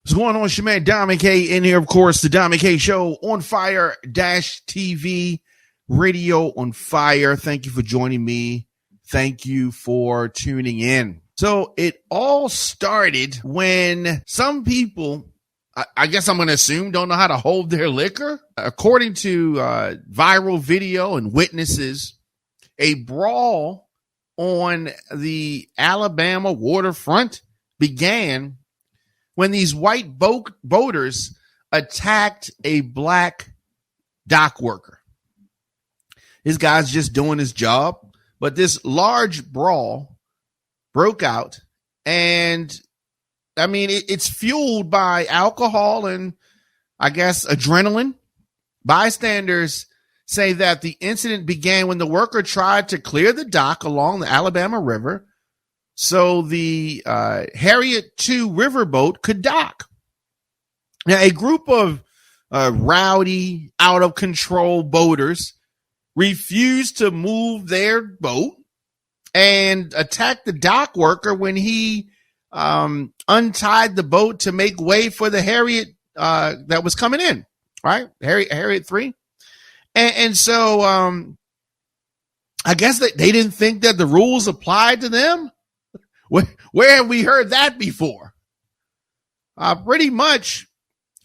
What's going on? It's your man Dominic K in here, of course, the Dominic K Show on Fire TV, radio on fire. Thank you for joining me. Thank you for tuning in. So it all started when some people, I guess I'm going to assume, don't know how to hold their liquor. According to viral video and witnesses, a brawl on the Alabama waterfront began when these white boaters attacked a black dock worker. This guy's just doing his job, but this large brawl broke out, and I mean, it's fueled by alcohol and I guess adrenaline. Bystanders say that the incident began when the worker tried to clear the dock along the Alabama River so the Harriott II Riverboat could dock. Now, a group of rowdy, out-of-control boaters refused to move their boat and attacked the dock worker when he untied the boat to make way for the Harriott that was coming in, right? Harriott III. And so I guess they didn't think that the rules applied to them. Where have we heard that before? Pretty much,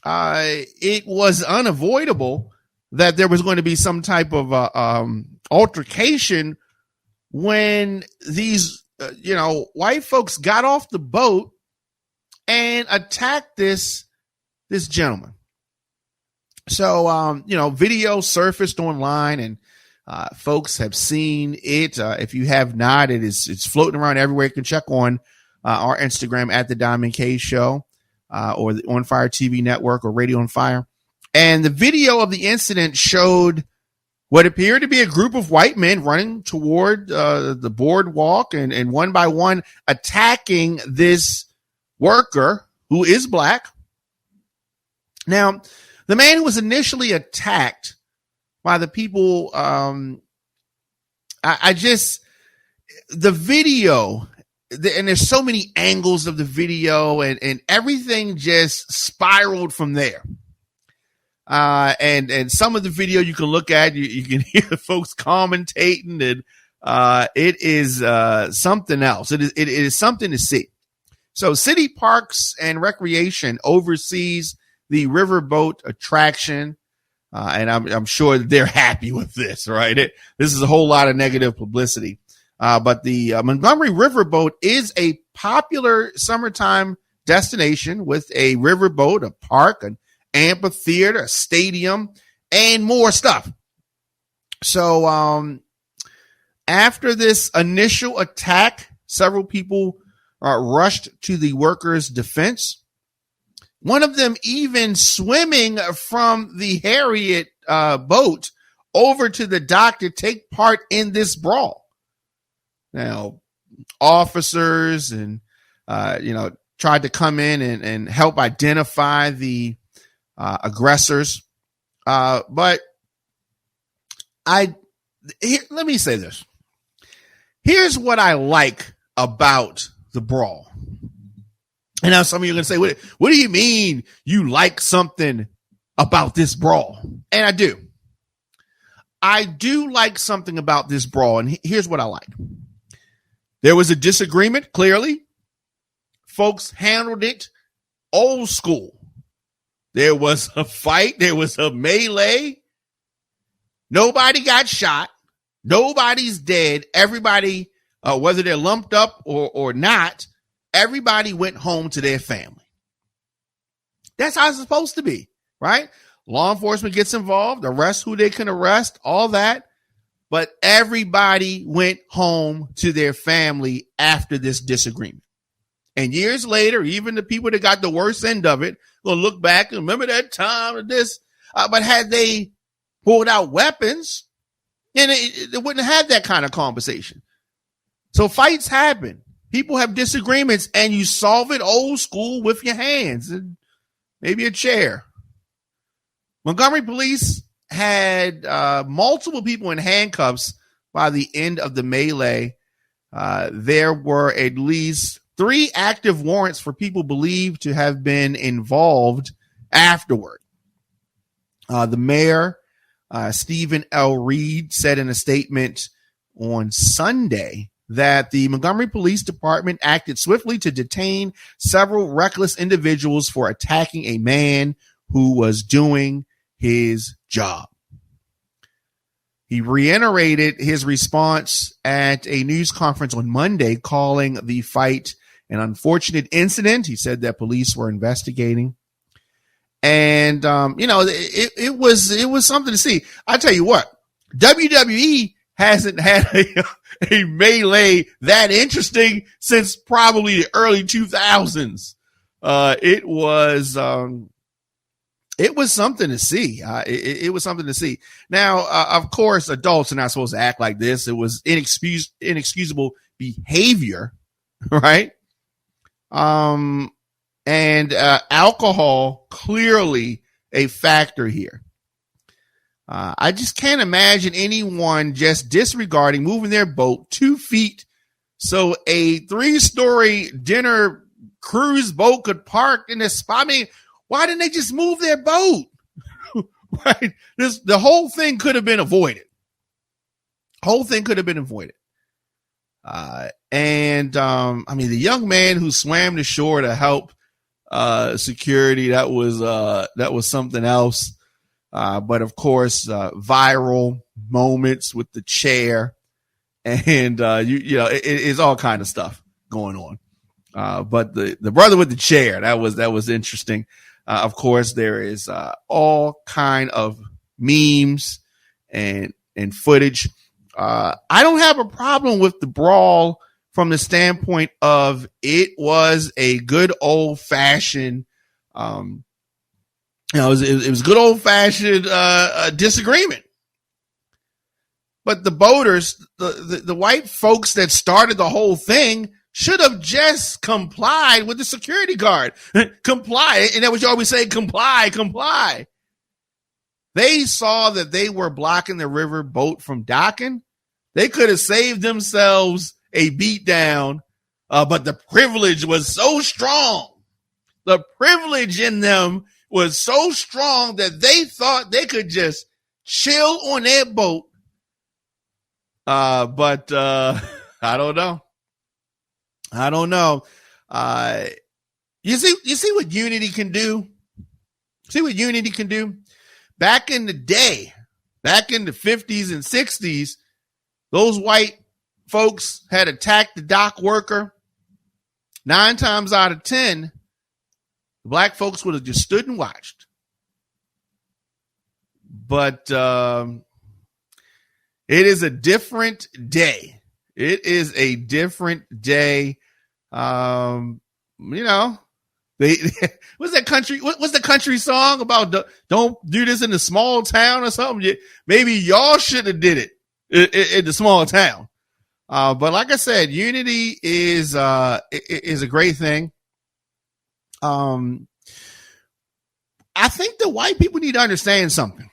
it was unavoidable that there was going to be some type of altercation when these, white folks got off the boat and attacked this gentleman. So, video surfaced online and folks have seen it. If you have not, it's floating around everywhere. You can check on our Instagram at the Diamond K Show or the On Fire TV network or Radio on Fire. And the video of the incident showed what appeared to be a group of white men running toward the boardwalk and one by one attacking this worker who is black. Now, the man who was initially attacked by the people, the video, and there's so many angles of the video and everything just spiraled from there. And some of the video you can look at, you can hear the folks commentating, and it is something else. It is something to see. So City Parks and Recreation oversees the riverboat attraction. And I'm sure they're happy with this, right? This is a whole lot of negative publicity. But the Montgomery Riverboat is a popular summertime destination with a riverboat, a park, an amphitheater, a stadium, and more stuff. So after this initial attack, several people rushed to the workers' defense. One of them even swimming from the Harriott boat over to the dock to take part in this brawl. Now, officers and, tried to come in and help identify the aggressors. But let me say this. Here's what I like about the brawl. And now some of you are going to say, what do you mean you like something about this brawl? And I do. I do like something about this brawl. And here's what I like. There was a disagreement, clearly. Folks handled it old school. There was a fight. There was a melee. Nobody got shot. Nobody's dead. Everybody, whether they're lumped up or not, everybody went home to their family. That's how it's supposed to be, right? Law enforcement gets involved, arrest who they can arrest, all that. But everybody went home to their family after this disagreement. And years later, even the people that got the worst end of it will look back and remember that time of this. But had they pulled out weapons, then it wouldn't have had that kind of conversation. So fights happen. People have disagreements, and you solve it old school with your hands and maybe a chair. Montgomery police had multiple people in handcuffs by the end of the melee. There were at least 3 active warrants for people believed to have been involved afterward. The mayor, Stephen L. Reed, said in a statement on Sunday that the Montgomery Police Department acted swiftly to detain several reckless individuals for attacking a man who was doing his job. He reiterated his response at a news conference on Monday, calling the fight an unfortunate incident. He said that police were investigating. And, it was something to see. I tell you what, WWE hasn't had a melee that interesting since probably the early 2000s. It was something to see. It was something to see. Now, of course, adults are not supposed to act like this. It was inexcusable behavior, right? And alcohol clearly a factor here. I just can't imagine anyone just disregarding moving their boat 2 feet so a 3-story dinner cruise boat could park in this spot. I mean, why didn't they just move their boat? Right? The whole thing could have been avoided. The young man who swam to shore to help security, that was something else. But of course, viral moments with the chair, and it is all kind of stuff going on. But the brother with the chair, that was interesting. Of course, there is all kind of memes and footage. I don't have a problem with the brawl from the standpoint of it was a good old fashioned, it was good old fashioned disagreement. But the boaters, the white folks that started the whole thing, should have just complied with the security guard. Comply. And that was you always say, comply. They saw that they were blocking the river boat from docking. They could have saved themselves a beat down, but the privilege was so strong. The privilege in them was so strong that they thought they could just chill on their boat. But I don't know. You see what unity can do? Back in the day, back in the 50s and 60s, those white folks had attacked the dock worker. 9 times out of 10, the black folks would have just stood and watched. But it is a different day. It is a different day. They what's that country? What's the country song about? Don't do this in a small town or something. Maybe y'all should have did it in the small town. But like I said, unity is a great thing. I think the white people need to understand something.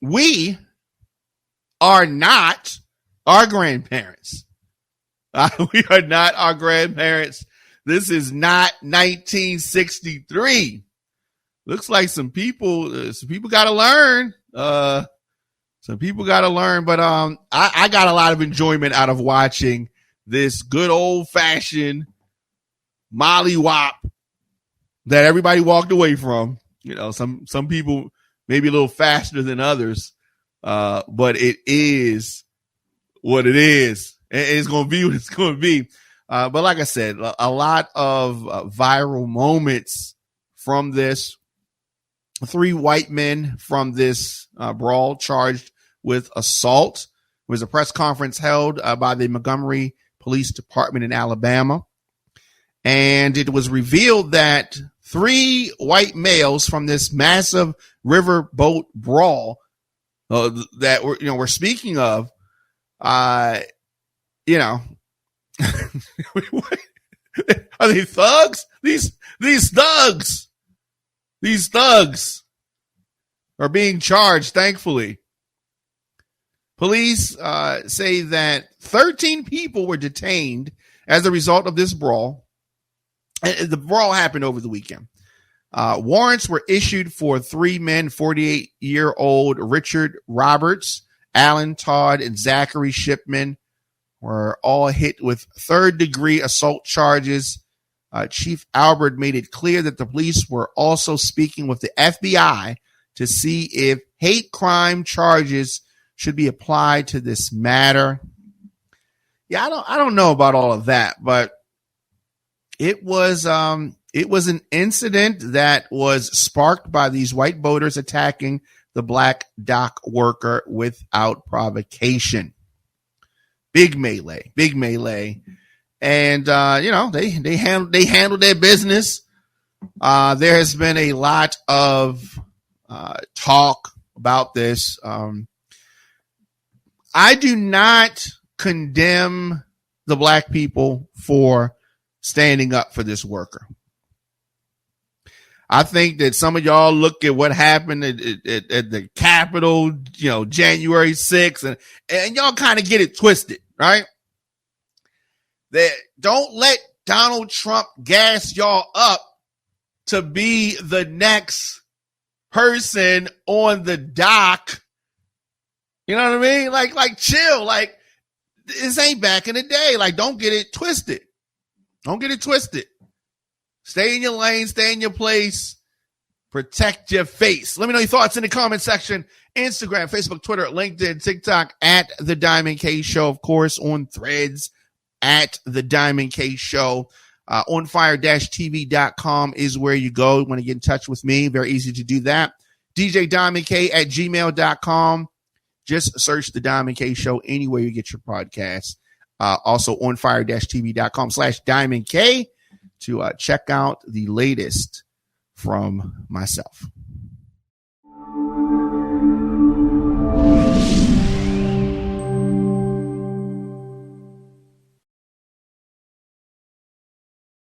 We are not our grandparents. We are not our grandparents. This is not 1963. Looks like some people got to learn. But I got a lot of enjoyment out of watching this good old fashioned mollywop that everybody walked away from. Some people maybe a little faster than others, but it is what it is. It's going to be what it's going to be. But like I said, a lot of viral moments from this. 3 white men from this brawl charged with assault. There was a press conference held by the Montgomery Police Department in Alabama. And it was revealed that 3 white males from this massive riverboat brawl that we're speaking of, are they thugs? These thugs are being charged, thankfully. Police say that 13 people were detained as a result of this brawl. The brawl happened over the weekend. Warrants were issued for 3 men, 48-year-old Richard Roberts, Alan Todd, and Zachary Shipman were all hit with third-degree assault charges. Chief Albert made it clear that the police were also speaking with the FBI to see if hate crime charges should be applied to this matter. Yeah, I don't know about all of that, but it was an incident that was sparked by these white boaters attacking the black dock worker without provocation. Big melee. And, they handled their business. There has been a lot of talk about this. I do not condemn the black people for standing up for this worker. I think that some of y'all look at what happened at the Capitol, January 6th, and y'all kind of get it twisted, right? That don't let Donald Trump gas y'all up to be the next person on the dock. You know what I mean? Like chill. Like, this ain't back in the day. Like, don't get it twisted. Don't get it twisted. Stay in your lane, stay in your place, protect your face. Let me know your thoughts in the comment section. Instagram, Facebook, Twitter, LinkedIn, TikTok, at The Diamond K Show. Of course, on Threads, at The Diamond K Show. Onfire-tv.com is where you go. You want to get in touch with me. Very easy to do that. DJDiamondK@gmail.com. Just search The Diamond K Show anywhere you get your podcasts. Also, onfire-tv.com/Diamond K to check out the latest from myself.